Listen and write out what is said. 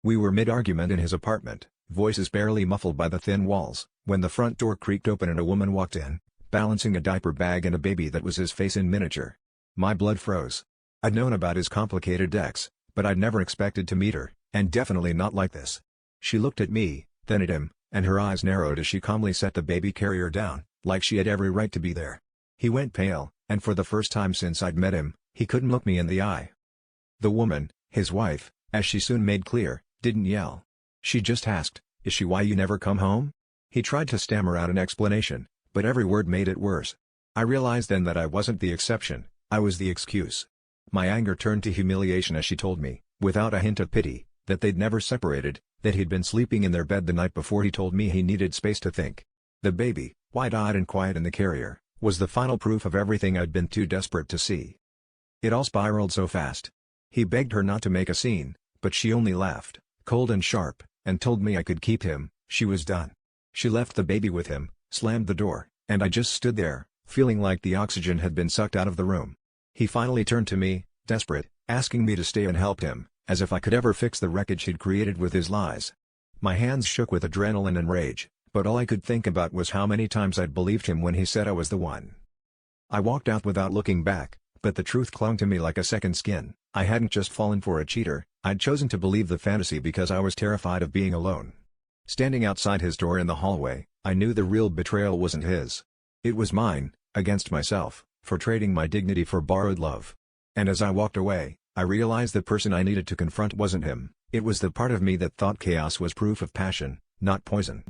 We were mid-argument in his apartment, voices barely muffled by the thin walls, when the front door creaked open and a woman walked in, balancing a diaper bag and a baby that was his face in miniature. My blood froze. I'd known about his complicated ex, but I'd never expected to meet her, and definitely not like this. She looked at me, then at him, and her eyes narrowed as she calmly set the baby carrier down, like she had every right to be there. He went pale, and for the first time since I'd met him, he couldn't look me in the eye. The woman, his wife, as she soon made clear, didn't yell. She just asked, "Is she why you never come home?" He tried to stammer out an explanation, but every word made it worse. I realized then that I wasn't the exception, I was the excuse. My anger turned to humiliation as she told me, without a hint of pity, that they'd never separated, that he'd been sleeping in their bed the night before he told me he needed space to think. The baby, wide-eyed and quiet in the carrier, was the final proof of everything I'd been too desperate to see. It all spiraled so fast. He begged her not to make a scene, but she only laughed, cold and sharp, and told me I could keep him. She was done. She left the baby with him, slammed the door, and I just stood there, feeling like the oxygen had been sucked out of the room. He finally turned to me, desperate, asking me to stay and help him, as if I could ever fix the wreckage he'd created with his lies. My hands shook with adrenaline and rage, but all I could think about was how many times I'd believed him when he said I was the one. I walked out without looking back, but the truth clung to me like a second skin. I hadn't just fallen for a cheater, I'd chosen to believe the fantasy because I was terrified of being alone. Standing outside his door in the hallway, I knew the real betrayal wasn't his. It was mine, against myself, for trading my dignity for borrowed love. And as I walked away, I realized the person I needed to confront wasn't him, it was the part of me that thought chaos was proof of passion, not poison.